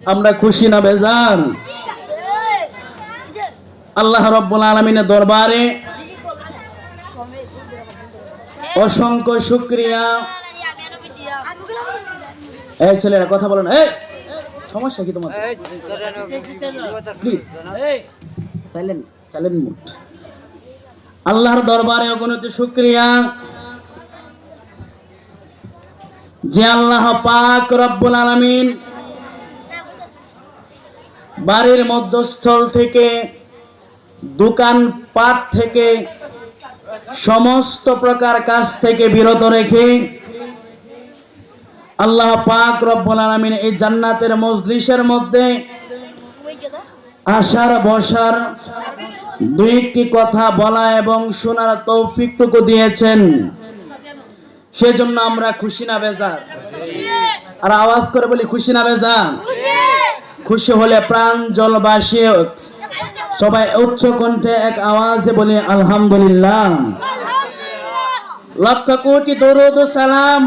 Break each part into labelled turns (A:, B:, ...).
A: আমরা খুশি না বেজার? আল্লাহ রাব্বুল আলামিনের দরবারে অসংখ্য শুকরিয়া। এই ছেলেরা কথা বলো না, এই সমস্যা কি তোমার? Please silent silent mode. আল্লাহর দরবারে অগণিত শুকরিয়া যে আল্লাহ পাক রব্বুল আলামিন বাড়ির মধ্যস্থল থেকে, দোকান পাট থেকে, সমস্ত প্রকার কাজ থেকে বিরত রেখে আল্লাহ পাক রব্বুল আলামিন এই জান্নাতের মজলিসের মধ্যে আসার বসার, দুই একটি কথা বলা এবং শোনার তৌফিকটুকু দিয়েছেন। সেজন্য আমরা খুশি না বেজার? আর আওয়াজ করে বলি খুশি না বেজার? খুশি হলে প্রাণ জল বাসিয়ে সবাই উচ্চ কণ্ঠে এক আওয়াজে বলি আলহামদুলিল্লাহ। লক্ষ কোটি দরুদ ও সালাম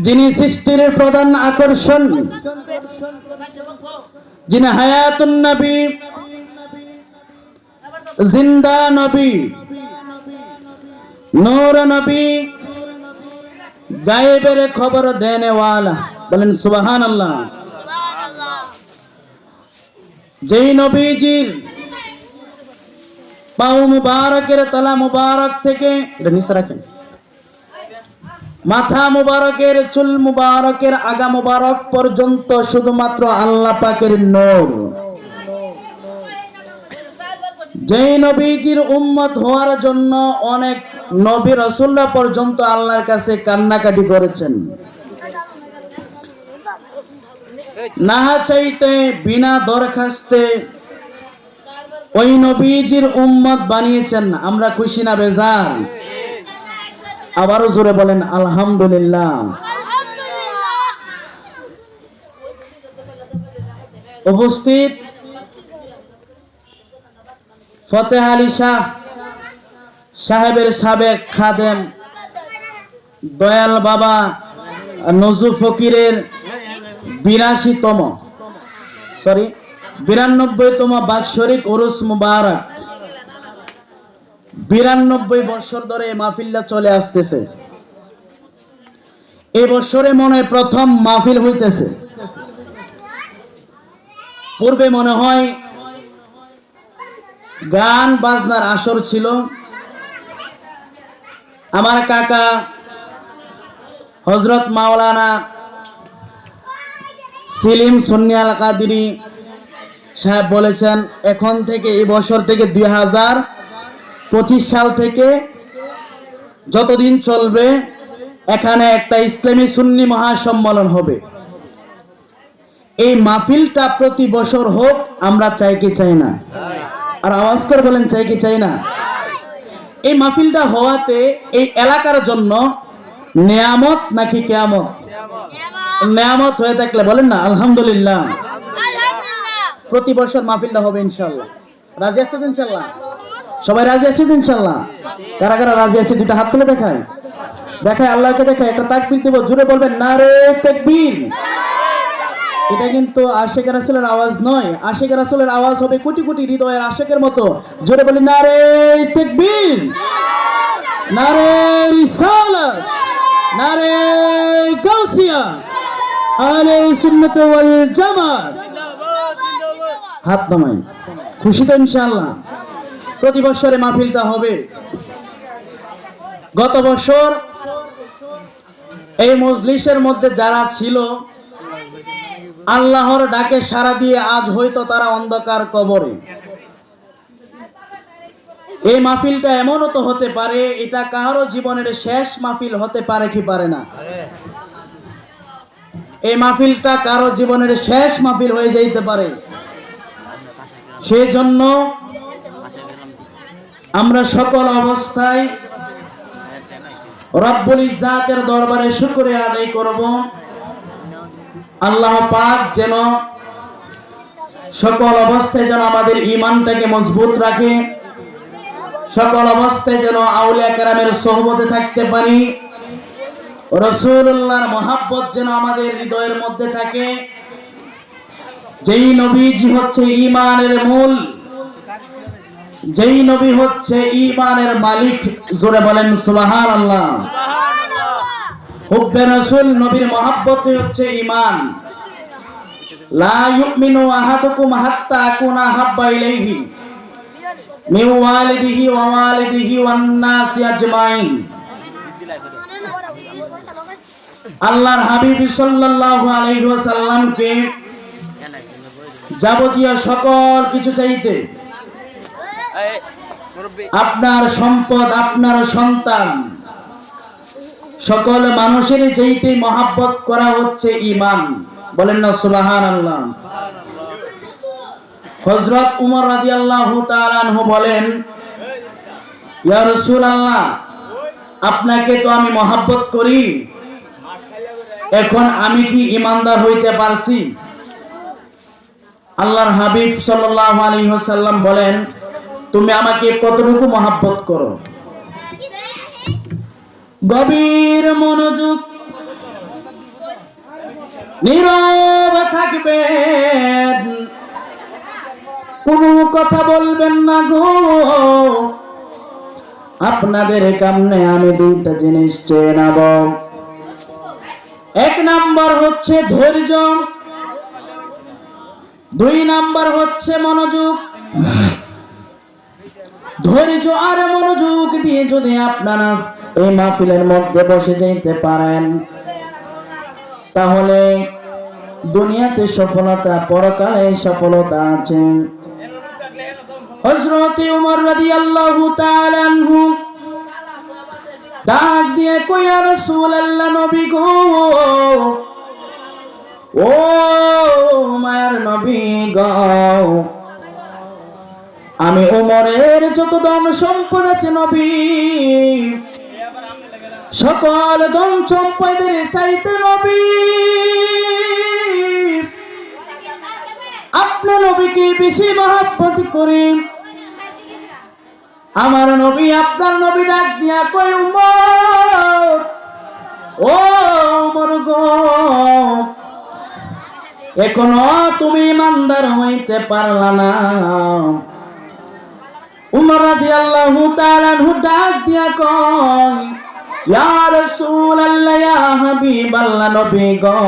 A: যিনি সৃষ্টির প্রধান আকর্ষণ, যিনি হায়াতুন নবী, জিন্দা নবী, নূর নবী, গায়েবের খবর দেনে ওয়ালা, বলেন সুবহানাল্লাহ। যেই নবীজির পাও মুবারকের তলা মুবারক থেকে, এটা নিচে রাখেন, মাথা মুবারকের চুল মুবারকের আগা মুবারক পর্যন্ত শুধুমাত্র আল্লাহ পাকের নূর। যেই নবীজির উম্মত হওয়ার জন্য অনেক নবী রাসূলরা পর্যন্ত আল্লাহর কাছে কান্নাকাটি করেছেন, না চাইতে বিনা দরখাস্তে ওই নবীজির উম্মত বানিয়েছেন। আমরা খুশি না বেজার? আবারও জোরে বলেন আলহামদুলিল্লাহ। উপস্থিত ফতেহ আলী শাহ সাহেবের সাবেক খাদেম দয়াল বাবা নজু ফকিরের 92তম বাৎসরিক উরুস মুবারক। 92 বছর ধরে মাহফিলটা চলে আসতেছে। এই বছরে মনে হয় প্রথম মাহফিল হইতেছে। পূর্বে মনে হয় গান বাজনার আসর ছিল। আমার কাকা হযরত মাওলানা সেলিম সুন্নি আল কাদেরী সাহেব বলেছেন, এখন থেকে এই বছর থেকে 2025 সাল থেকে যতদিন চলবে এখানে একটা ইসলামী সুন্নি মহাসম্মেলন হবে। এই মাহফিলটা প্রতি বছর হোক, আমরা চাই কি চাই না? আর আওয়াজ করে বলেন চাই কি চাই না? এই মাহফিলটা হওয়াতে এই এলাকার জন্য নিয়ামত নাকি কিয়ামত? নিয়ামত হয়ে থাকলে বলেন না আলহামদুলিল্লাহ। প্রতি বছর মাহফিলটা হবে ইনশাআল্লাহ। রাজি আছেন ইনশাআল্লাহ? সবাই রাজি আছেন ইনশাআল্লাহ? কারা কারা রাজি আছে দুটো হাত তুলে দেখায়, দেখায় আল্লাহকে দেখায়। একটা তাকবীর দেব, জোরে বলবেন নারে তাকবীর। এটা কিন্তু আশিক রাসূলের আওয়াজ নয়, আশিক রাসূলের আওয়াজ হবে কোটি কোটি হৃদয়ের আশিকের মতো। জোরে বলি নারে তাকবীর, নারে রিসালাত, নারে গাউসিয়া, আহলে সুন্নাত ওয়াল জামাত। হাত নামাই। খুশি তো ইনশাআল্লাহ? প্রতি বছরে মাহফিলটা হবে। গত বছর এই মজলিসের মধ্যে যারা ছিল আল্লাহর ডাকে সাড়া দিয়ে আজ হয়তো তারা অন্ধকার কবরে। এই মাহফিলটা এমনও তো হতে পারে এটা কারো জীবনের শেষ মাহফিল হতে পারে কি পারে না? এই মাহফিলটা কারো জীবনের শেষ মাহফিল হয়ে যাইতে পারে। সেই জন্য আমরা সকল অবস্থায় রব্বুল ইজ্জাতের দরবারে শুকরিয়া আদায় করব। আল্লাহ পাক যেন সকল অবস্থায় যেন আমাদের ঈমানটাকে মজবুত রাখে, সকল অবস্থায় যেন আউলিয়া কেরামের সোহবতে থাকতে পারি, রাসূলুল্লাহর মহব্বত যেন আমাদের হৃদয়ের মধ্যে থাকে। যেই নবীজি হচ্ছে ঈমানের মূল, যেই নবী হচ্ছে ঈমানের মালিক, জোরে বলেন সুবহানাল্লাহ। হুব্বে রাসূল, নবীর মহব্বতে হচ্ছে ঈমান। লা ইউমিনু আহাদুকুম হাত্তা আকুনা হাব্বা ইলাইহি মিন ওয়ালিদিহি ওয়া ওয়ালিদিহি ওয়ান নাসি আজমাইন। আল্লাহর হাবিব সাল্লাল্লাহু আলাইহি ওয়াসাল্লামকে যাবতীয় সকল কিছু চাইতে, আপনার সম্পদ, আপনার সন্তান, সকল মানুষের যেইতে মহব্বত করা হচ্ছে ঈমান। বলেন না সুবহানাল্লাহ। হযরত উমর রাদিয়াল্লাহু তাআলা আনহু বলেন, ইয়া রাসূলুল্লাহ, আপনাকে তো আমি মহব্বত করি, এখন আমি কি ঈমানদার হইতে পারছি? আল্লাহর হাবিব সাল্লাল্লাহু আলাইহি ওয়াসাল্লাম বলেন, তুমি আমাকে কতটুকু মহব্বত করো? গভীর মনোযোগ, নীরব থাকবেন, কোনো কথা বলবেন না গো। আপনাদের সামনে আমি দুইটা জিনিস চেয়ে নেব। এক নাম্বার হচ্ছে ধৈর্য, দুই নাম্বার হচ্ছে মনোযোগ। ধৈর্য আর মনোযোগ দিয়ে যদি আপনারা এই মাহফিলের মধ্যে বসে যেতে পারেন, তাহলে দুনিয়াতে সফলতা, পরকালে সফলতা আছে। হযরত উমর রাদিয়াল্লাহু তাআলা আনহু ডাক দিয়ে কই, ইয়া রাসূলুল্লাহ, নবী গো, ও মায়ের নবী গো, আমি উমরের যত ধন সম্পদ আছে নবী, সকল ধন সম্পদের চাইতে নবী আপনি নবীকে বেশি মহব্বত করি। আমার নবী, আপনার নবী ডাক দিয়া কই, উমর, ও উমর গো, এখনো তুমি ইমানদার হইতে পারলা না। উমর রাদিয়াল্লাহু তাআলা আনহু ডাক দিয়া কয়, ইয়া রাসূলুল্লাহ, ইয়া হাবিবাল্লাহ, নবী গো,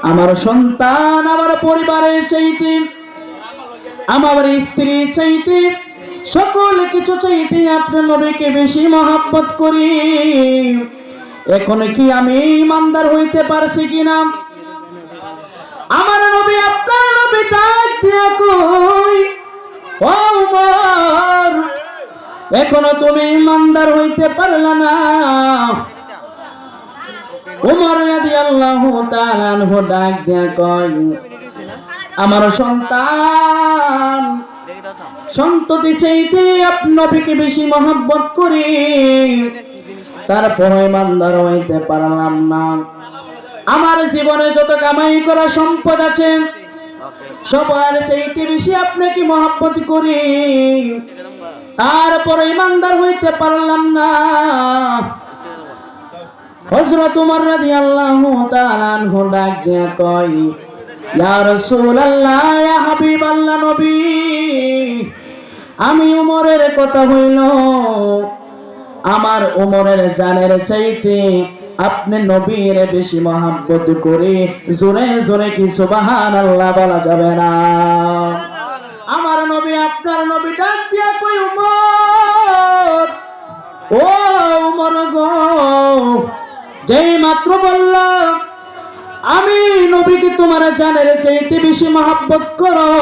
A: আমার সন্তান, আমার পরিবারের চাইতে, আমার স্ত্রী চাইতে, সকল কিছু চাইতে আপনার নবীকে বেশি মহব্বত করি। এখন কি আমি ইমানদার হইতে পারছি কিনা? আমার নবী, আপনার নবী ডাক দিয়া কই, ও উমর, এখনো তুমি ইমানদার হইতে পারলা না। উমর রাদিয়াল্লাহু তাআলা আনহু ডাক দিয়া কয়, আমার সন্তান, সন্ততি চাইতে আপনি নবীকে বেশি মহব্বত করি, তারপরে ইমানদার হইতে পারলাম না। আমার জীবনে যত কামাই করা সম্পদ আছে, সবার চাইতে বেশি আপনাকে মহব্বত করি, তারপরে ইমানদার হইতে পারলাম না। হযরত উমর রাদিয়াল্লাহু তাআলা আনহু ডাক দিয়া কয়, ইয়া রাসূলুল্লাহ, ইয়া হাবিবাল্লাহ, নবী, আমি উমরের কথা হইল, আমার উমরের জানের চাইতে আপনি নবীর বেশি মহব্বত করে। জোরে জোরে কি সুবহানাল্লাহ বলা যাবে না? আমার নবী, আপনার নবী ডাক দিয়া কই, উমর, ও উমর গো, যেই মাত্র বললাম আমি নবীকে তোমার জানের চাইতে বেশি মহব্বত করো,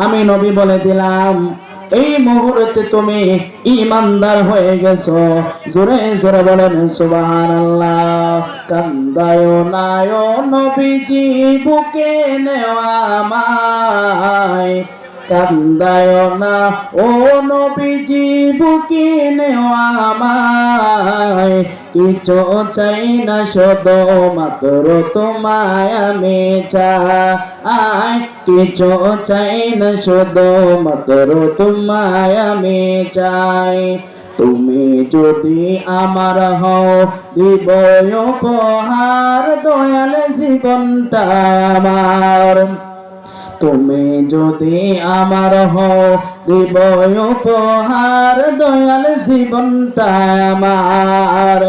A: আমি নবী বলে দিলাম, এই মুহূর্তে তুমি ঈমানদার হয়ে গেছো। জোরে জোরে বলেন সুবহানাল্লাহ। কান্দায় না ও নবীজি, বুকে নেওয়া আমায়, কান্দায় না ও নবীজি, বুকে নেওয়া আমায়, কিছু চাই না শুধু মাত্র তোমায় আমি চাই, কিছু চাই না শুধু মাত্র তোমায় আমি চাই। তুমি যদি আমার হও দিব উপহার দয়াল জীবনটা আমার। তুমি যদি আমার হও দিব উপহার দয়াল জীবনটা আমার।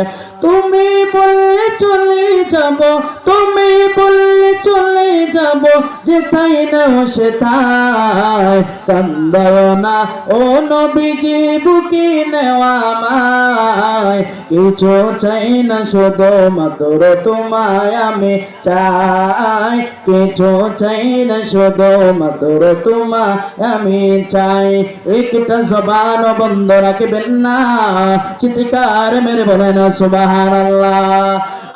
A: তুমি বললে চলে যাব, তুমি বললে চলে যাব, যেথায় নাও সেথায় কান্দাও না ও নবীজি বুকে নেওয়া আমায়। কিছু চাই না শুধু মাত্র তোমায় আমি চাই, কিছু চাই না শুধু মাত্র তোমায় আমি চাই। একটা জবান বন্ধ রাখবেন না, চিৎকার মেরে বলেন সুবহানাল্লাহ।